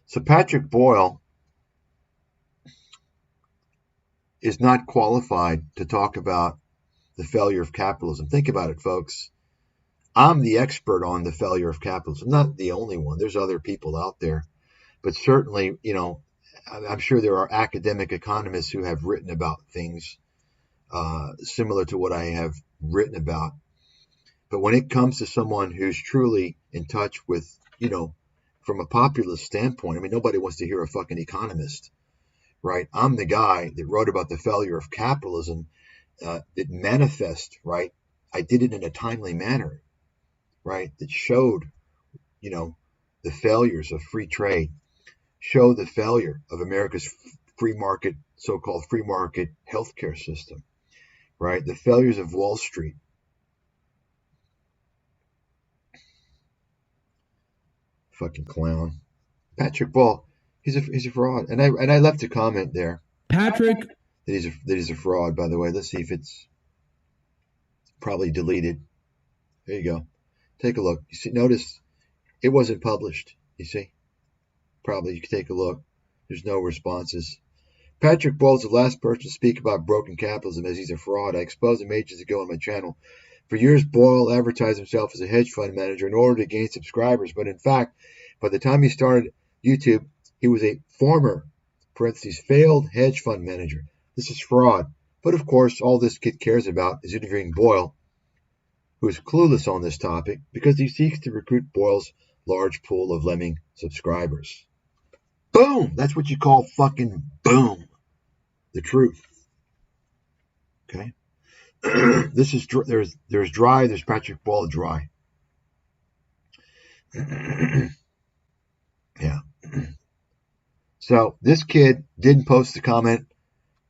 So Patrick Boyle is not qualified to talk about the failure of capitalism. Think about it, folks. I'm the expert on the failure of capitalism. I'm not the only one. There's other people out there. But certainly, I'm sure there are academic economists who have written about things similar to what I have written about. But when it comes to someone who's truly in touch with, from a populist standpoint, I mean, nobody wants to hear a fucking economist, right? I'm the guy that wrote about the failure of capitalism that manifest, right? I did it in a timely manner, right? That showed, the failures of free trade, showed the failure of America's free market, so-called free market healthcare system, right? The failures of Wall Street. Fucking clown. Patrick Ball, he's a fraud. And I left a comment there. Patrick, that he's a fraud, by the way. Let's see if it's probably deleted. There you go. Take a look. You see, notice it wasn't published. You see? Probably you can take a look. There's no responses. Patrick Ball's the last person to speak about broken capitalism as he's a fraud. I exposed him ages ago on my channel. For years, Boyle advertised himself as a hedge fund manager in order to gain subscribers, but in fact, by the time he started YouTube, he was a former, parentheses, failed hedge fund manager. This is fraud. But of course, all this kid cares about is interviewing Boyle, who is clueless on this topic because he seeks to recruit Boyle's large pool of lemming subscribers. Boom! That's what you call fucking boom. The truth. Okay? This is there's dry, there's Patrick Ball dry. Yeah. So this kid didn't post the comment,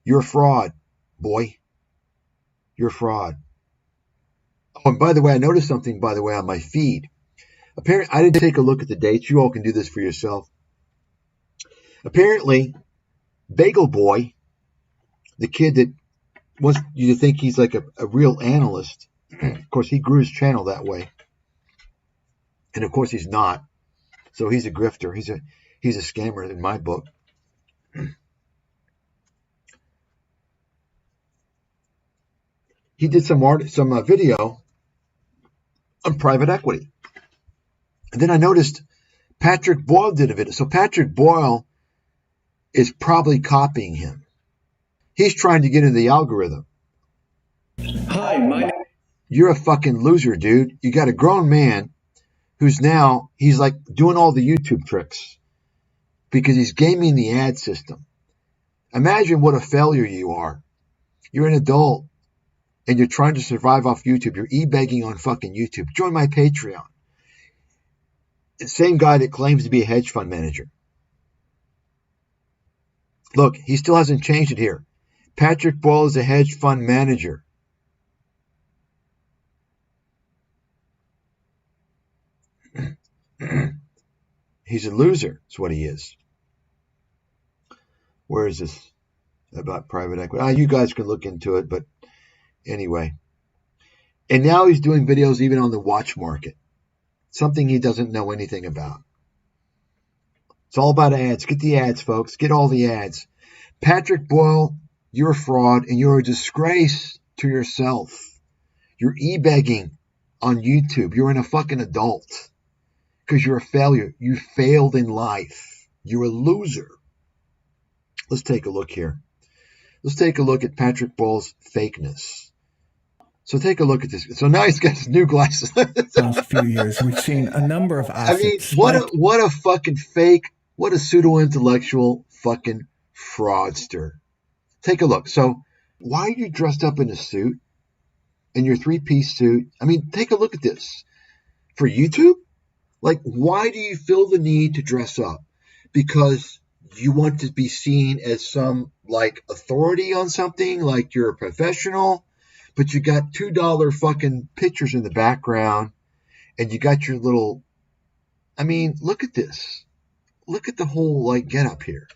"You're a fraud, boy. You're a fraud." Oh, and by the way, I noticed something, by the way, on my feed. Apparently, I didn't take a look at the dates. You all can do this for yourself. Apparently, Bagel Boy, the kid that wants you to think he's like a real analyst, of course, he grew his channel that way. And of course, he's not. So he's a grifter. He's a scammer in my book. He did some video on private equity. And then I noticed Patrick Boyle did a video. So Patrick Boyle is probably copying him. He's trying to get into the algorithm. Hi, my name. You're a fucking loser, dude. You got a grown man who's now, he's like doing all the YouTube tricks because he's gaming the ad system. Imagine what a failure you are. You're an adult and you're trying to survive off YouTube. You're e-begging on fucking YouTube. Join my Patreon. The same guy that claims to be a hedge fund manager. Look, he still hasn't changed it here. Patrick Boyle is a hedge fund manager. He's a loser, is what he is. Where is this about private equity? You guys can look into it, but anyway. And now he's doing videos even on the watch market. Something he doesn't know anything about. It's all about ads. Get the ads, folks. Get all the ads. Patrick Boyle, you're a fraud and you're a disgrace to yourself. You're e-begging on YouTube. You're a fucking adult because you're a failure. You failed in life. You're a loser. Let's take a look here. Let's take a look at Patrick Boyle's fakeness. So take a look at this. So now he's got his new glasses. Last few years, we've seen a number of assets. I mean, what a fucking fake, what a pseudo-intellectual fucking fraudster. Take a look. So why are you dressed up in a suit, in your three-piece suit? I mean, take a look at this. For YouTube? Like, why do you feel the need to dress up? Because you want to be seen as some, like, authority on something, like you're a professional? But you got $2 fucking pictures in the background, and you got your little, I mean, look at this. Look at the whole, like, get up here.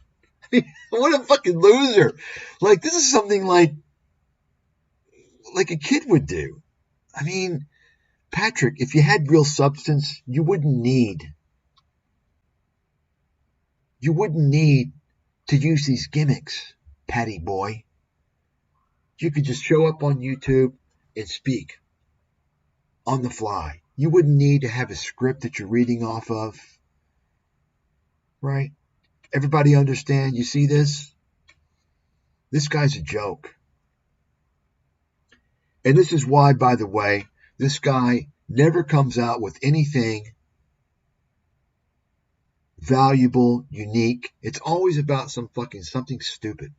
I mean, what a fucking loser. Like, this is something like a kid would do. I mean, Patrick, if you had real substance, you wouldn't need You wouldn't need to use these gimmicks, Patty boy. You could just show up on YouTube and speak on the fly. You wouldn't need to have a script that you're reading off of, right? Everybody understand? You see this? This guy's a joke. And this is why, by the way, this guy never comes out with anything valuable, unique. It's always about something stupid.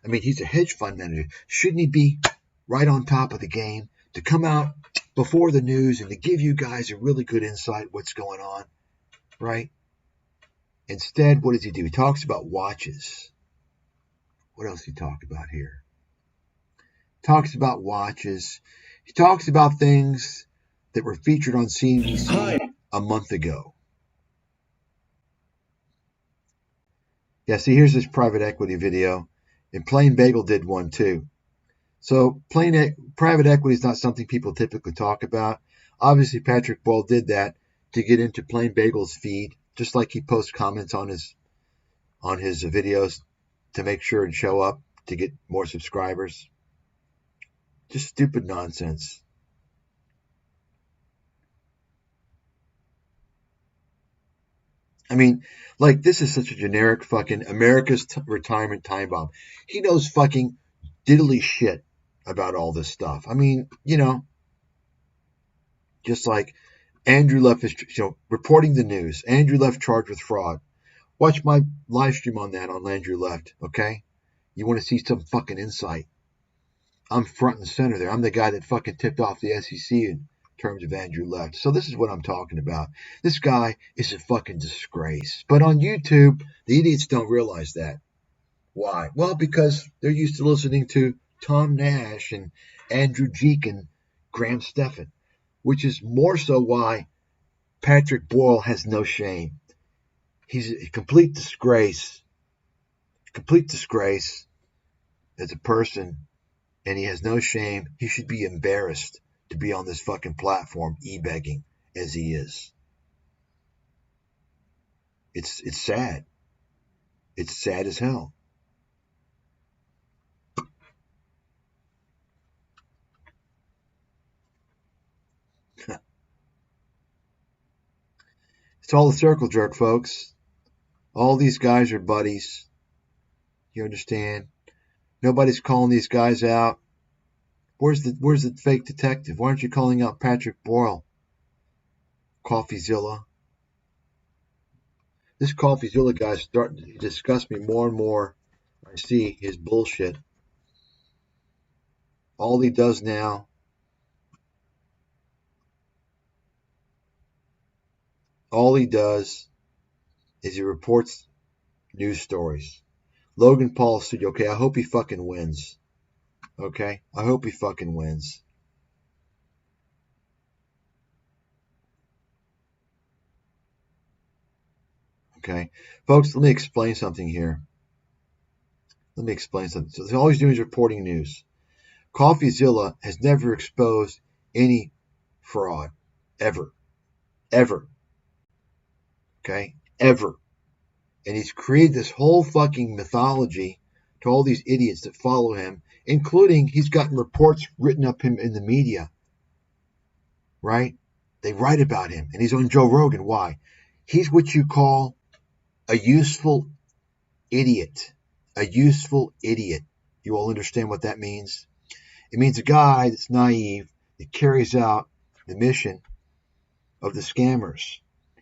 I mean, he's a hedge fund manager. Shouldn't he be right on top of the game to come out before the news and to give you guys a really good insight what's going on, right? Instead, what does he do? He talks about watches. What else he talk about here? Talks about watches. He talks about things that were featured on CNBC a month ago. Yeah, see, here's this private equity video. And Plain Bagel did one too. So private equity is not something people typically talk about. Obviously, Patrick Boyle did that to get into Plain Bagel's feed, just like he posts comments on his videos to make sure and show up to get more subscribers. Just stupid nonsense. I mean, like, this is such a generic fucking America's retirement time bomb. He knows fucking diddly shit about all this stuff. I mean, just like Andrew Left is, reporting the news. Andrew Left charged with fraud. Watch my live stream on that on Andrew Left, okay? You want to see some fucking insight. I'm front and center there. I'm the guy that fucking tipped off the SEC in terms of Andrew Left. So this is what I'm talking about. This guy is a fucking disgrace. But on YouTube, the idiots don't realize that. Why? Well, because they're used to listening to Tom Nash and Andrew Jeek and Graham Stephan, which is more so why Patrick Boyle has no shame. He's a complete disgrace as a person, and he has no shame. He should be embarrassed to be on this fucking platform e-begging as he is. It's sad. It's sad as hell. It's all a circle jerk, folks. All these guys are buddies. You understand? Nobody's calling these guys out. Where's the fake detective? Why aren't you calling out Patrick Boyle? CoffeeZilla. This CoffeeZilla guy's starting to disgust me more and more. I see his bullshit. All he does now is he reports news stories. Logan Paul said, okay, I hope he fucking wins. Okay? I hope he fucking wins. Okay? Folks, let me explain something here. So all he's doing is reporting news. CoffeeZilla has never exposed any fraud. Ever. Okay? Ever. And he's created this whole fucking mythology to all these idiots that follow him, including he's gotten reports written up him in the media. Right? They write about him. And he's on Joe Rogan. Why? He's what you call a useful idiot. A useful idiot. You all understand what that means? It means a guy that's naive, that carries out the mission of the scammers.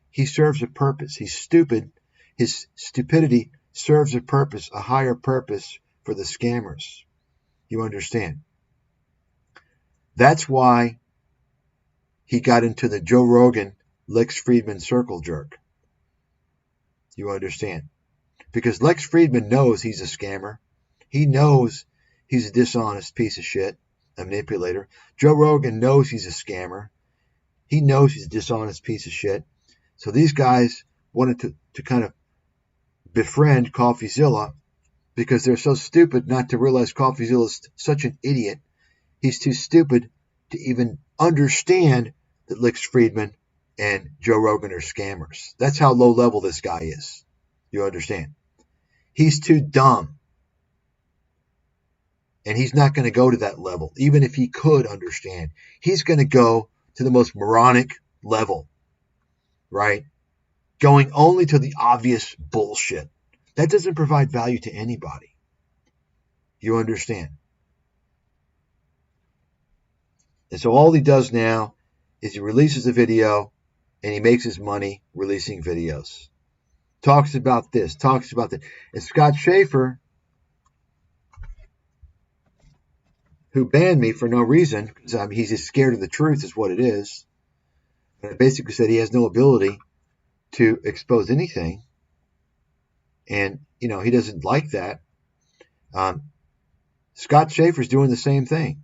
He serves a purpose. He's stupid. His stupidity serves a purpose, a higher purpose for the scammers. You understand? That's why he got into the Joe Rogan, Lex Friedman circle jerk. You understand? Because Lex Friedman knows he's a scammer. He knows he's a dishonest piece of shit, a manipulator. Joe Rogan knows he's a scammer. He knows he's a dishonest piece of shit. So these guys wanted to kind of befriend CoffeeZilla because they're so stupid not to realize CoffeeZilla is such an idiot. He's too stupid to even understand that Lex Friedman and Joe Rogan are scammers. That's how low level this guy is. You understand? He's too dumb. And he's not going to go to that level. Even if he could understand, he's going to go to the most moronic level, right? Going only to the obvious bullshit. That doesn't provide value to anybody. You understand? And so all he does now is he releases a video and he makes his money releasing videos. Talks about this, talks about that. And Scott Schaefer, who banned me for no reason, because he's just scared of the truth is what it is. And I basically said he has no ability to expose anything. And, he doesn't like that. Scott Schaefer's doing the same thing.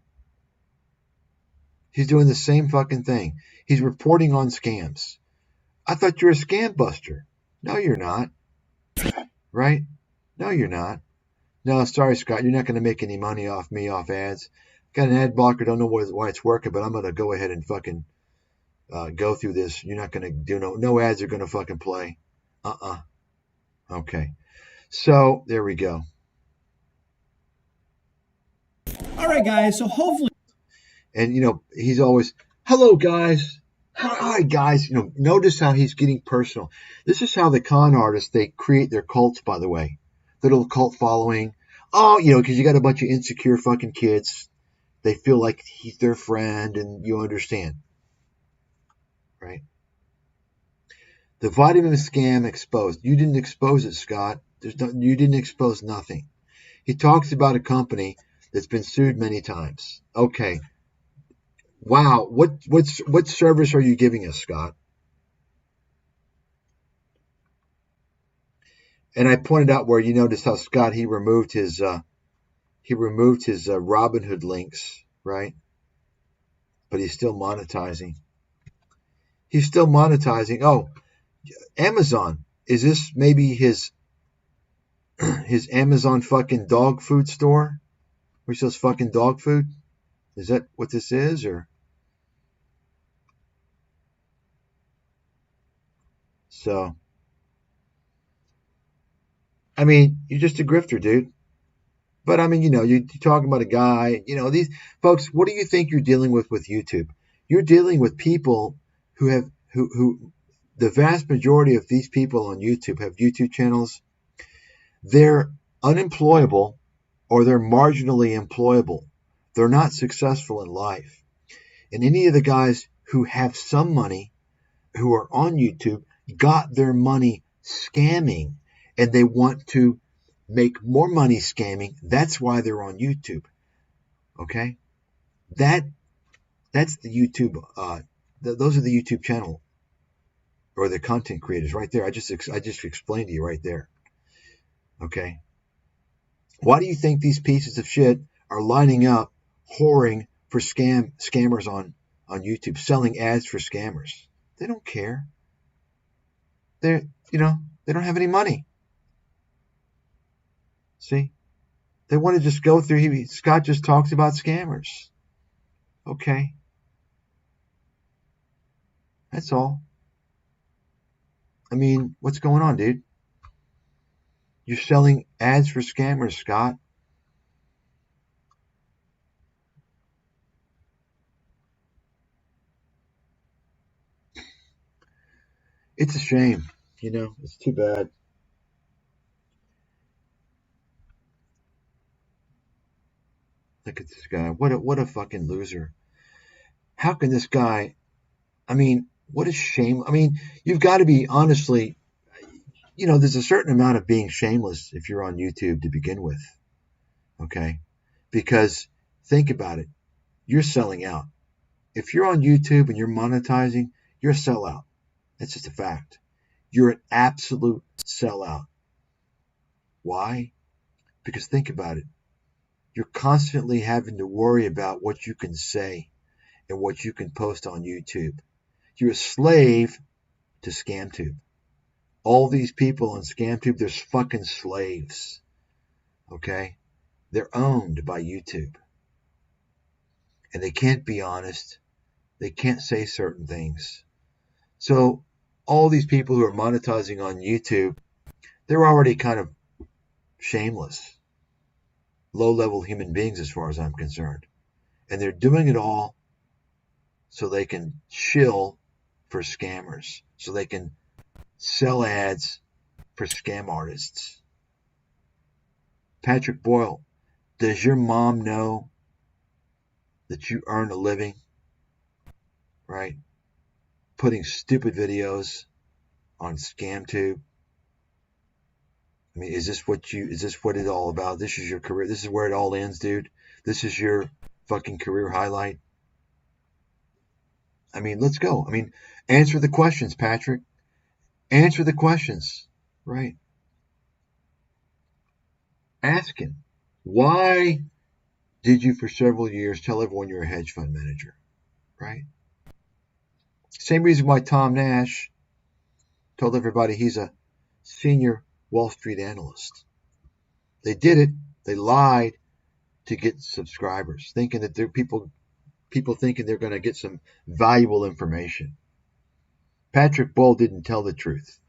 He's doing the same fucking thing. He's reporting on scams. I thought you're a scam buster. No, you're not. Right? No, you're not. No, sorry, Scott. You're not going to make any money off me, off ads. Got an ad blocker. Don't know why it's working, but I'm going to go ahead and fucking go through this. You're not going to do no ads are going to fucking play. Okay. So there we go. All right, guys. So hopefully. And, he's always, hello, guys. Hi, guys. Notice how he's getting personal. This is how the con artists, they create their cults, by the way. The little cult following. Oh, because you got a bunch of insecure fucking kids. They feel like he's their friend, and you understand. Right? The vitamin scam exposed. You didn't expose it, Scott. You didn't expose nothing. He talks about a company that's been sued many times. Okay. Wow. What service are you giving us, Scott? And I pointed out where you notice how Scott, he removed his Robinhood links, right? But he's still monetizing. Oh, Amazon. Is this maybe his Amazon fucking dog food store? Where he sells fucking dog food? Is that what this is, or? So, I mean, you're just a grifter, dude. But I mean, you're talking about a guy, these folks, what do you think you're dealing with YouTube? You're dealing with people who the vast majority of these people on YouTube have YouTube channels. They're unemployable or they're marginally employable. They're not successful in life. And any of the guys who have some money who are on YouTube got their money scamming, and they want to make more money scamming. That's why they're on YouTube. Okay? That's the YouTube, those are the YouTube channel or the content creators right there. I just explained to you right there. Okay? Why do you think these pieces of shit are lining up, whoring for scammers on YouTube, selling ads for scammers? They don't care. They don't have any money. See? They want to just go through. Scott just talks about scammers. Okay. That's all. I mean, what's going on, dude? You're selling ads for scammers, Scott. It's a shame. It's too bad. Look at this guy. What a fucking loser. How can this guy, I mean, what a shame. I mean, you've got to be, honestly, there's a certain amount of being shameless if you're on YouTube to begin with. Okay? Because think about it. You're selling out. If you're on YouTube and you're monetizing, you're a sellout. That's just a fact. You're an absolute sellout. Why? Because think about it. You're constantly having to worry about what you can say and what you can post on YouTube. You're a slave to ScamTube. All these people on ScamTube, they're fucking slaves. Okay? They're owned by YouTube. And they can't be honest. They can't say certain things. So all these people who are monetizing on YouTube, They're already kind of shameless, low-level human beings as far as I'm concerned. And they're doing it all so they can shill for scammers, so they can sell ads for scam artists. Patrick Boyle, does your mom know that you earn a living, right, putting stupid videos on ScamTube? I mean, is this what it's all about? This is your career. This is where it all ends, dude. This is your fucking career highlight. I mean, let's go. I mean, answer the questions, Patrick. Answer the questions, right? Ask him, why did you for several years tell everyone you're a hedge fund manager, right? Same reason why Tom Nash told everybody he's a senior Wall Street analyst. They did it. They lied to get subscribers, thinking that they're people thinking they're going to get some valuable information. Patrick Boyle didn't tell the truth.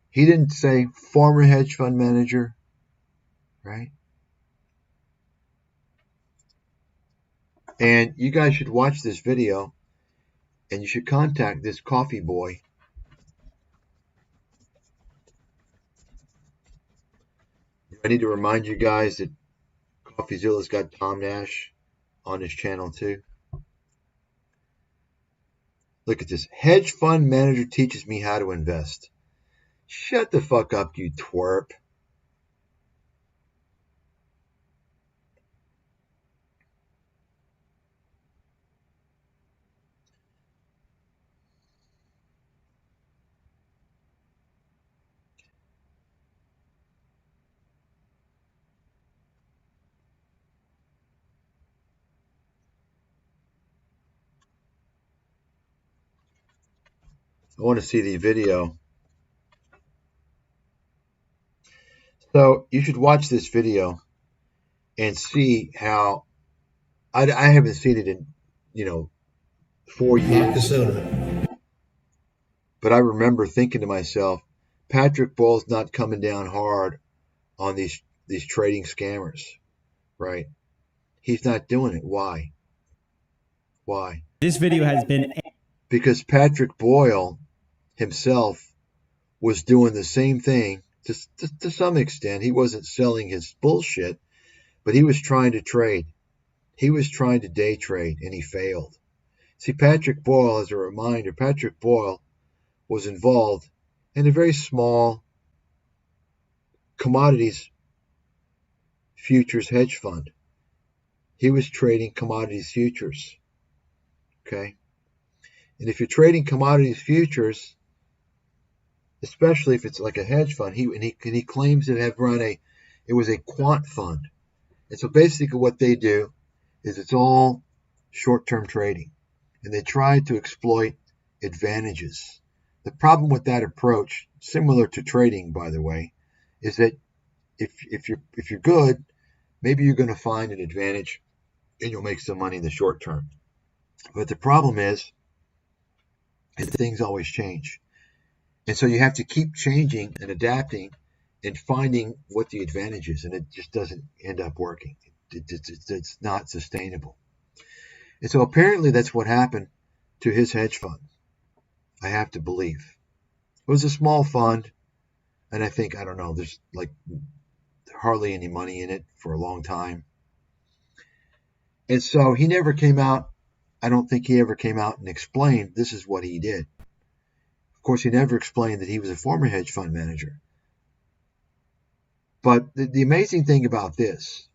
He didn't say former hedge fund manager, right? And you guys should watch this video, and you should contact this coffee boy. I need to remind you guys that CoffeeZilla's got Tom Nash on his channel too. Look at this. Hedge fund manager teaches me how to invest. Shut the fuck up, you twerp. I want to see the video. So you should watch this video and see how I haven't seen it in 4 years. But I remember thinking to myself, Patrick Boyle's not coming down hard on these trading scammers, right? He's not doing it. Why? Why? This video has been... Because Patrick Boyle himself was doing the same thing to some extent. He wasn't selling his bullshit, but he was trying to trade. He was trying to day trade, and he failed. See, Patrick Boyle, as a reminder, Patrick Boyle was involved in a very small commodities futures hedge fund. He was trading commodities futures. Okay? And if you're trading commodities futures, especially if it's like a hedge fund, he claims to have run it was a quant fund. And so basically what they do is it's all short-term trading. And they try to exploit advantages. The problem with that approach, similar to trading, by the way, is that if you're good, maybe you're going to find an advantage and you'll make some money in the short term. But the problem is that things always change. And so you have to keep changing and adapting and finding what the advantage is, and it just doesn't end up working. It's not sustainable. And so apparently that's what happened to his hedge fund, I have to believe. It was a small fund, and I think, I don't know, there's like hardly any money in it for a long time. And so he never came out, I don't think he ever came out and explained this is what he did. Of course, he never explained that he was a former hedge fund manager. But the amazing thing about this,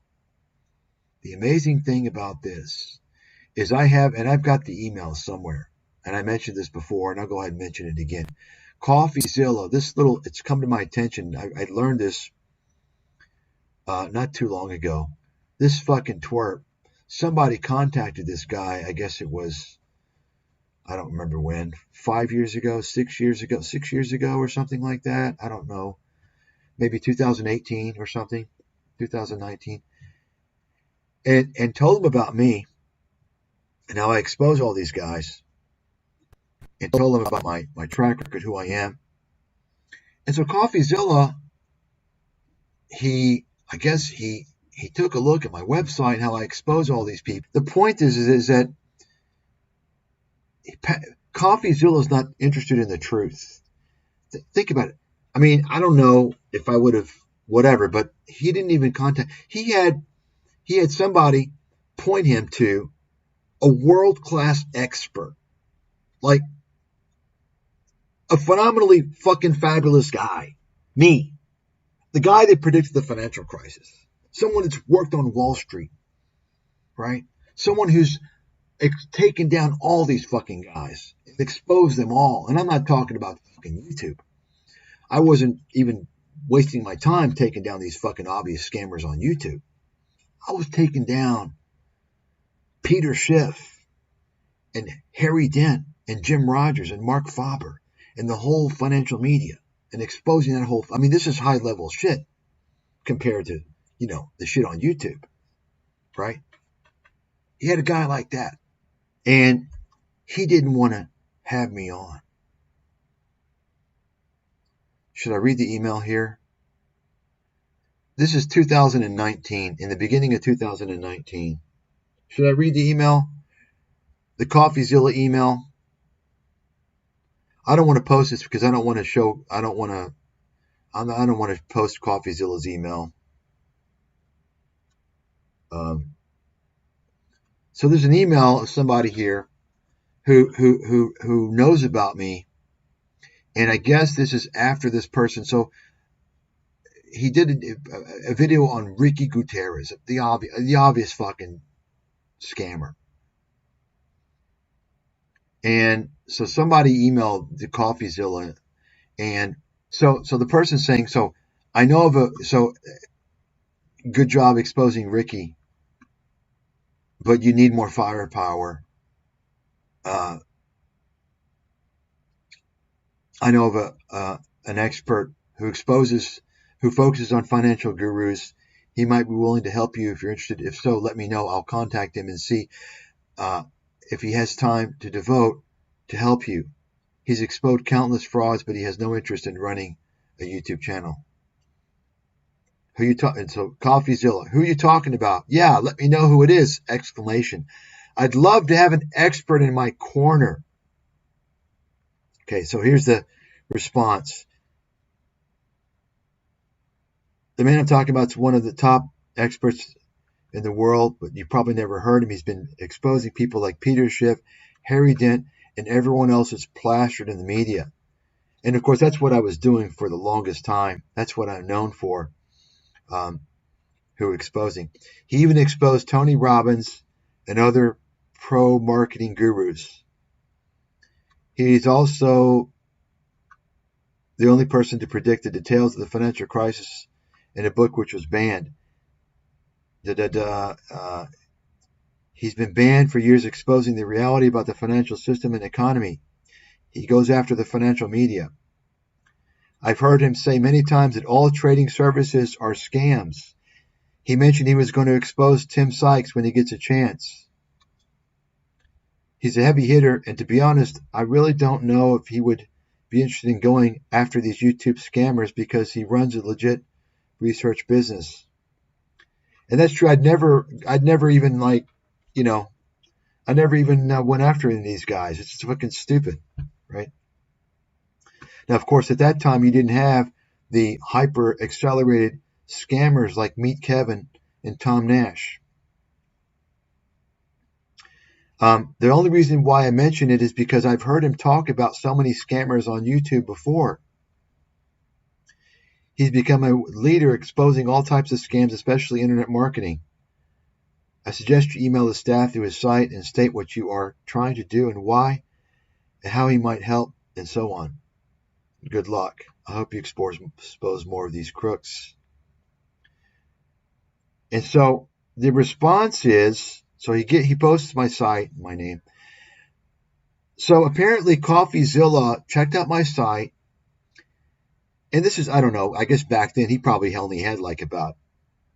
is I've got the email somewhere, and I mentioned this before, and I'll go ahead and mention it again. CoffeeZilla, it's come to my attention. I learned this not too long ago. This fucking twerp, somebody contacted this guy, I guess it was, I don't remember when, 5 years ago, 6 years ago or something like that. I don't know. Maybe 2018 or something, 2019. And told him about me and how I expose all these guys, and told him about my track record, who I am. And so CoffeeZilla I guess he took a look at my website and how I expose all these people. The point is that CoffeeZilla is not interested in the truth. Think about it. I mean, I don't know if I would have whatever, but he didn't even contact. He had somebody point him to a world-class expert, like a phenomenally fucking fabulous guy. Me, the guy that predicted the financial crisis. Someone that's worked on Wall Street, right? Someone who's taken down all these fucking guys, exposed them all. And I'm not talking about fucking YouTube. I wasn't even wasting my time taking down these fucking obvious scammers on YouTube. I was taking down Peter Schiff and Harry Dent and Jim Rogers and Mark Faber and the whole financial media and exposing that whole. I mean, this is high level shit compared to, the shit on YouTube, right? He had a guy like that, and he didn't want to have me on. Should I read the email here? This is 2019, in the beginning of 2019. Should I read the email? The CoffeeZilla email? I don't want to post this because I don't want to post CoffeeZilla's email. So there's an email of somebody here who knows about me, and I guess this is after this person. So he did a video on Ricky Gutierrez, the obvious fucking scammer. And so somebody emailed the CoffeeZilla, and so the person's saying, so I know of good job exposing Ricky, but you need more firepower. I know of an expert who focuses on financial gurus. He might be willing to help you if you're interested. If so, let me know. I'll contact him and see if he has time to devote to help you. He's exposed countless frauds, but he has no interest in running a YouTube channel. Who you talking? So CoffeeZilla, who are you talking about? Yeah, let me know who it is! Exclamation. I'd love to have an expert in my corner. Okay, so here's the response. The man I'm talking about is one of the top experts in the world, but you probably never heard him. He's been exposing people like Peter Schiff, Harry Dent, and everyone else that's plastered in the media. And of course, that's what I was doing for the longest time. That's what I'm known for, who exposing. He even exposed Tony Robbins and other pro-marketing gurus. He's also the only person to predict the details of the financial crisis in a book which was banned. He's been banned for years, exposing the reality about the financial system and economy. He goes after the financial media. I've heard him say many times that all trading services are scams. He mentioned he was going to expose Tim Sykes when he gets a chance. He's a heavy hitter, and to be honest, I really don't know if he would be interested in going after these YouTube scammers because he runs a legit research business. And that's true. I'd never even I never even went after any of these guys. It's just fucking stupid, right? Now, of course, at that time, you didn't have the hyper accelerated scammers like Meet Kevin and Tom Nash. The only reason why I mention it is because I've heard him talk about so many scammers on YouTube before. He's become a leader exposing all types of scams, especially internet marketing. I suggest you email the staff through his site and state what you are trying to do and why, and how he might help, and so on. Good luck. I hope you expose more of these crooks. And so the response is, so he posts my site, my name. So apparently CoffeeZilla checked out my site. And this is, I don't know, I guess back then he probably only had like about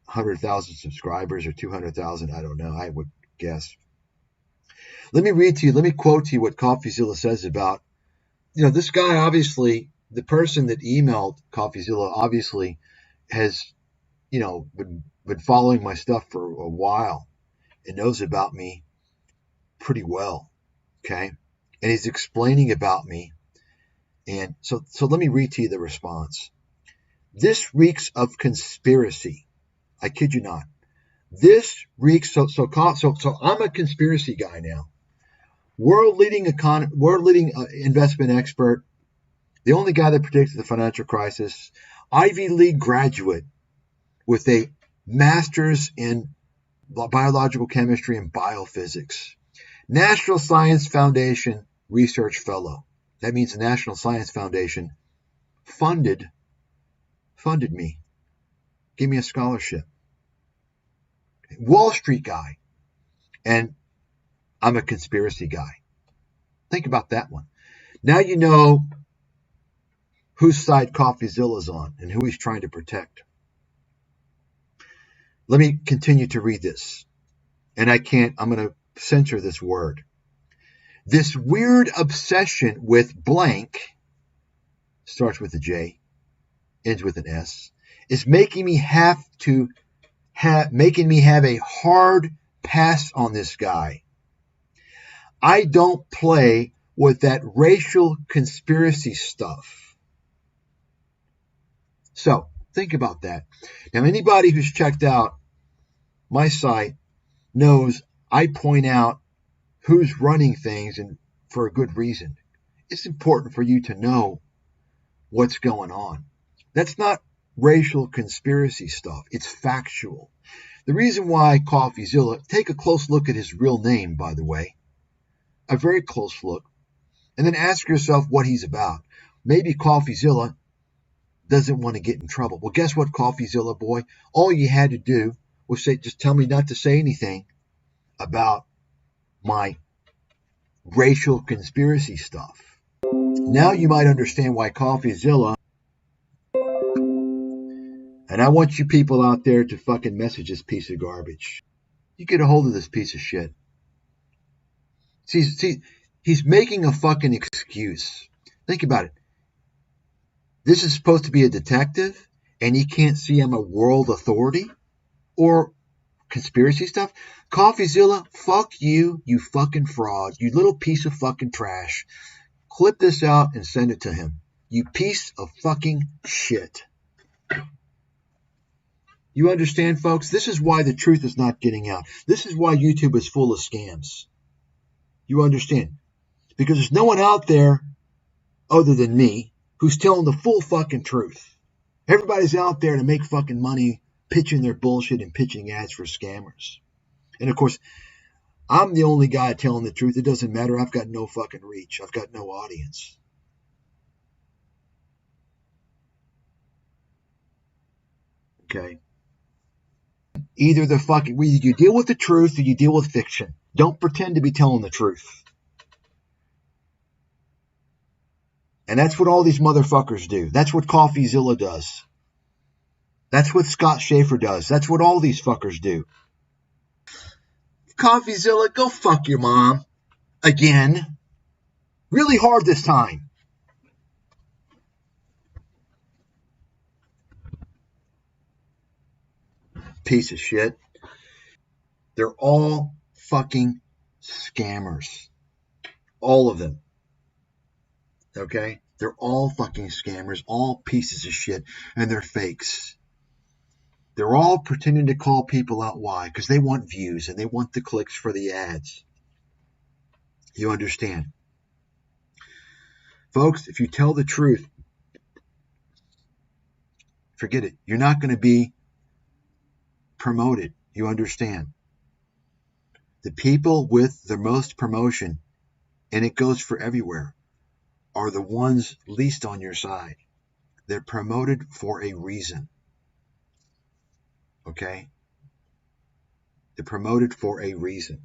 100,000 subscribers or 200,000. I don't know. I would guess. Let me quote to you what CoffeeZilla says about, this guy, obviously, the person that emailed CoffeeZilla obviously has been following my stuff for a while and knows about me pretty well. Okay. And he's explaining about me. And so let me read to you the response. This reeks of conspiracy. I kid you not. This reeks. So I'm a conspiracy guy now. World-leading investment expert. The only guy that predicted the financial crisis. Ivy League graduate with a master's in biological chemistry and biophysics. National Science Foundation research fellow. That means the National Science Foundation funded me, gave me a scholarship. Wall Street guy, and I'm a conspiracy guy. Think about that one. Now you know whose side CoffeeZilla's on and who he's trying to protect. Let me continue to read this. And I'm going to censor this word. This weird obsession with blank, starts with a J, ends with an S, is making me have a hard pass on this guy. I don't play with that racial conspiracy stuff. So think about that. Now, anybody who's checked out my site knows I point out who's running things, and for a good reason. It's important for you to know what's going on. That's not racial conspiracy stuff. It's factual. The reason why CoffeeZilla, take a close look at his real name, by the way, a very close look, and then ask yourself what he's about. Maybe CoffeeZilla doesn't want to get in trouble. Well, guess what, CoffeeZilla boy? All you had to do was say, just tell me not to say anything about my racial conspiracy stuff. Now you might understand why CoffeeZilla, and I want you people out there to fucking message this piece of garbage. You get a hold of this piece of shit. See, he's making a fucking excuse. Think about it. This is supposed to be a detective, and he can't see I'm a world authority? Or conspiracy stuff? CoffeeZilla, fuck you, you fucking fraud, you little piece of fucking trash. Clip this out and send it to him. You piece of fucking shit. You understand, folks? This is why the truth is not getting out. This is why YouTube is full of scams. You understand? Because there's no one out there other than me who's telling the full fucking truth. Everybody's out there to make fucking money, pitching their bullshit and pitching ads for scammers. And of course, I'm the only guy telling the truth. It doesn't matter. I've got no fucking reach. I've got no audience. Okay? Either you deal with the truth or you deal with fiction. Don't pretend to be telling the truth. And that's what all these motherfuckers do. That's what CoffeeZilla does. That's what Scott Schaefer does. That's what all these fuckers do. CoffeeZilla, go fuck your mom. Again. Really hard this time. Piece of shit. They're all fucking scammers. All of them. Okay? They're all fucking scammers, all pieces of shit, and they're fakes. They're all pretending to call people out. Why? Because they want views and they want the clicks for the ads. You understand? Folks, if you tell the truth, forget it. You're not going to be promoted. You understand? The people with the most promotion, and it goes for everywhere, are the ones least on your side. They're promoted for a reason. Okay? They're promoted for a reason.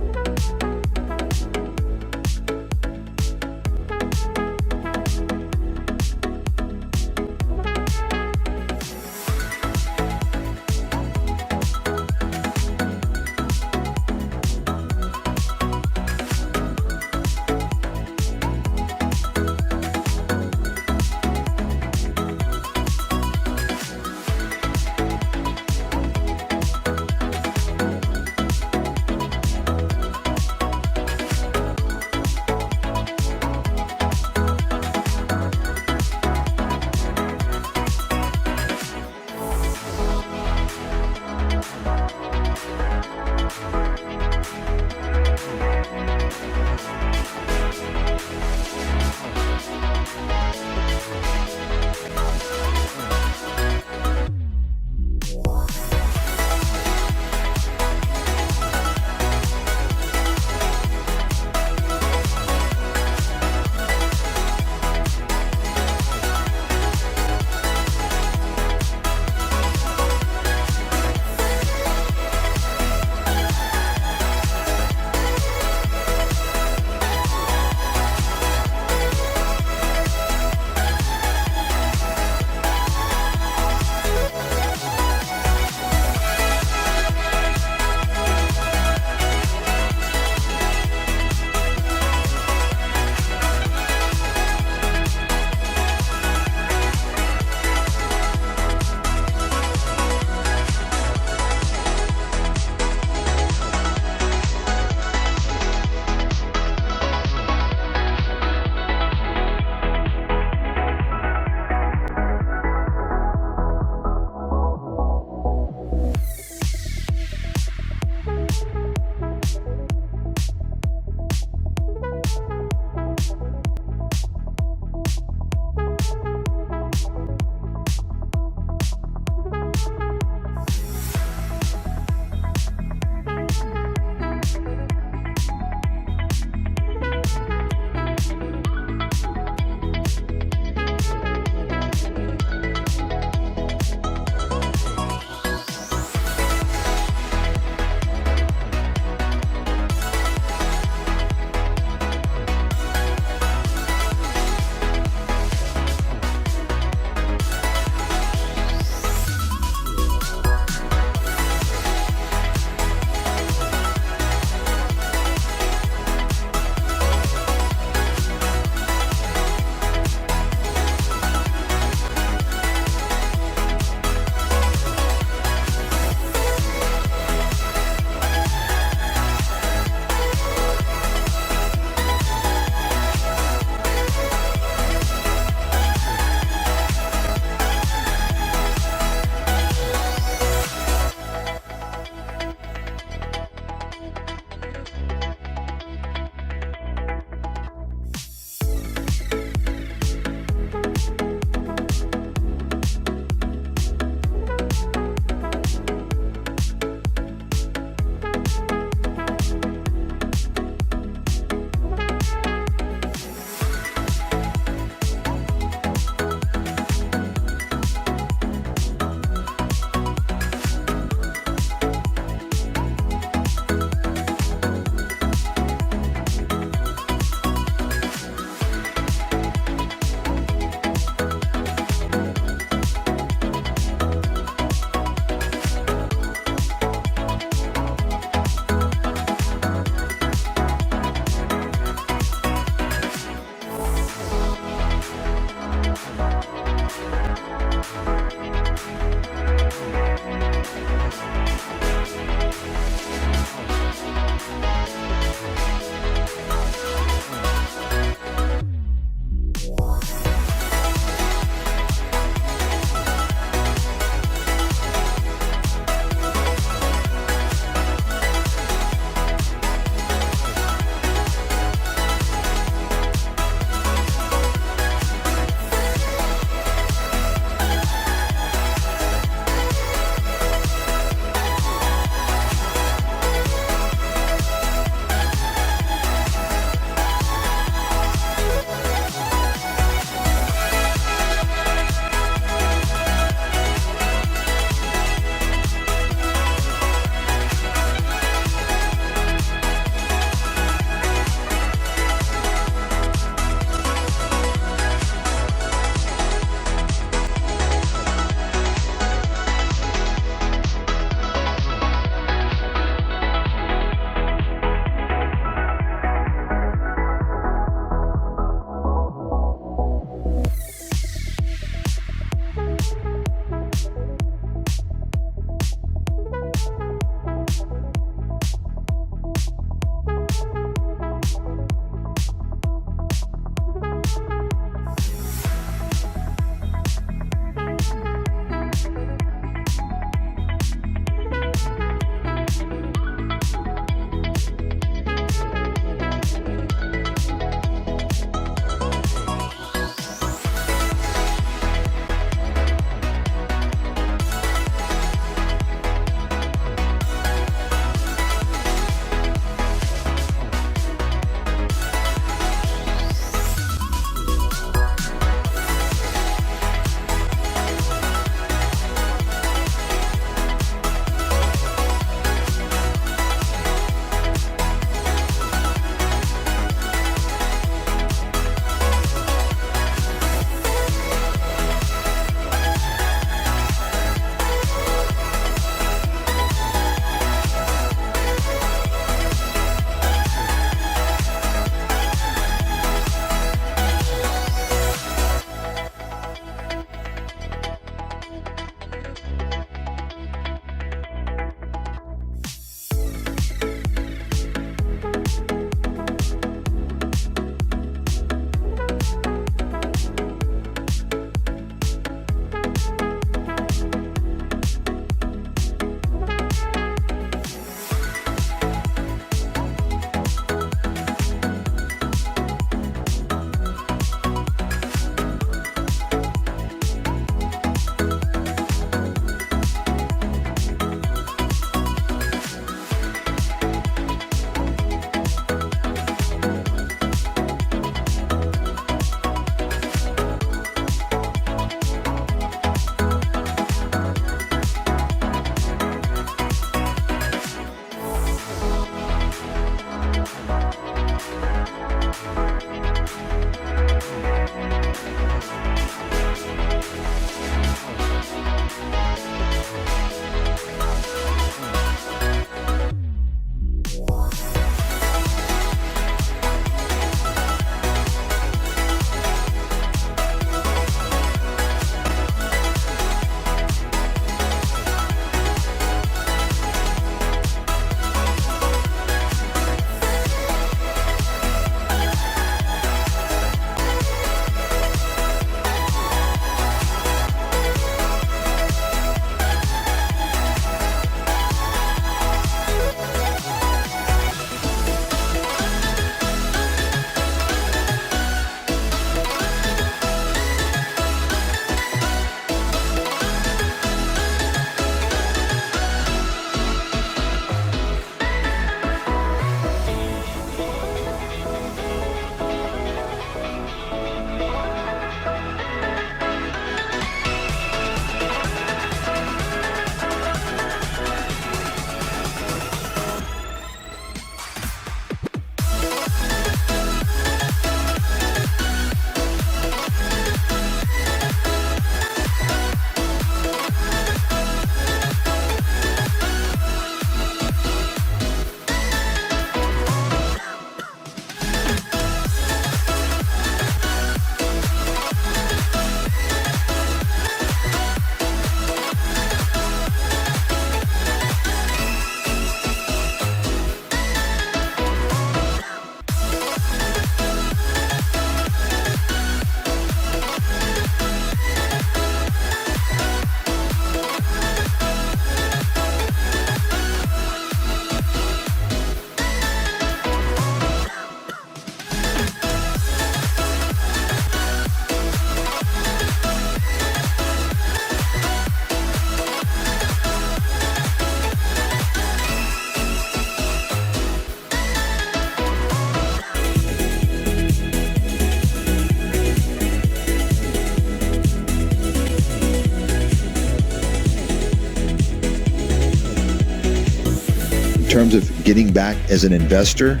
terms of getting back as an investor,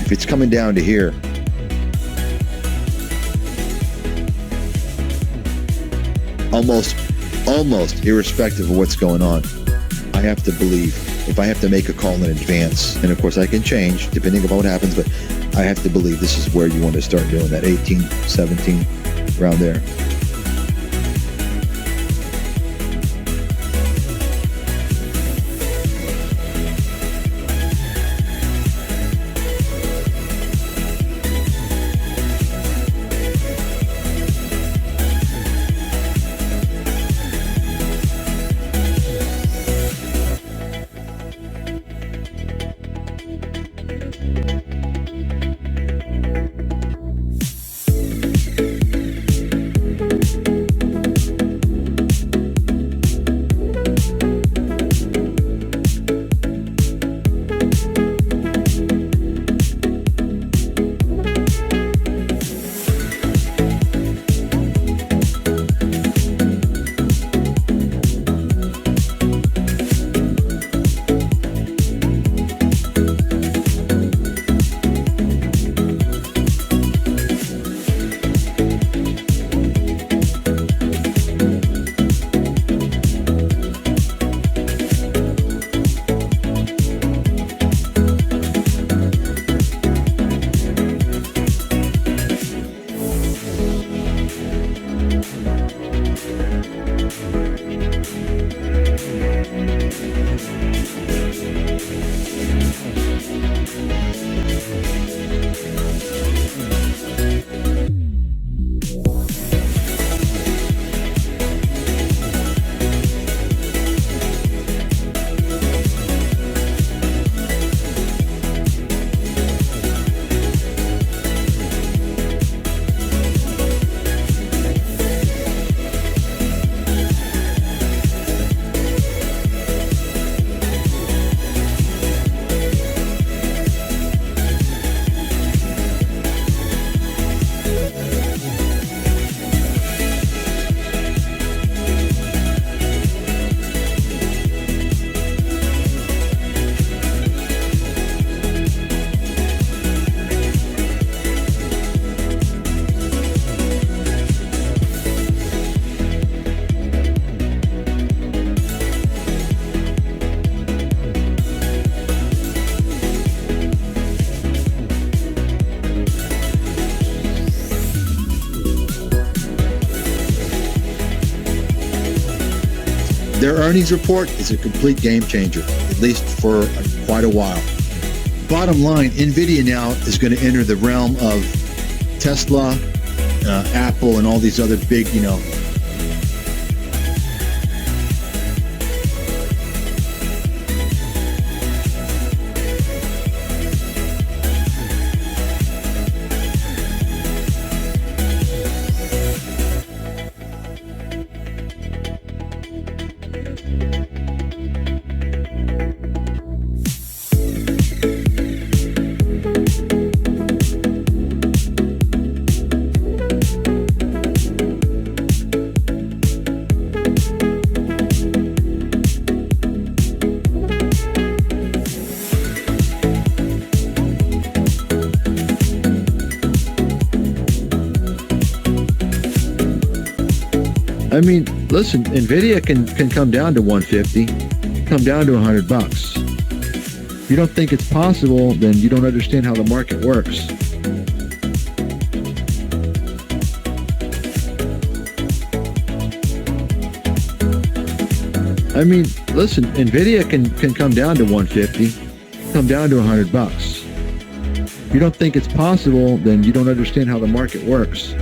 if it's coming down to here, almost irrespective of what's going on, I have to believe, if I have to make a call in advance, and of course I can change depending on what happens, but I have to believe this is where you want to start doing that 18, 17, around there. Their earnings report is a complete game changer, at least for quite a while. Bottom line, NVIDIA now is going to enter the realm of Tesla, Apple, and all these other big, I mean, listen, NVIDIA can come down to 150, come down to $100. If you don't think it's possible, then you don't understand how the market works. I mean, listen, NVIDIA can come down to 150, come down to $100. If you don't think it's possible, then you don't understand how the market works.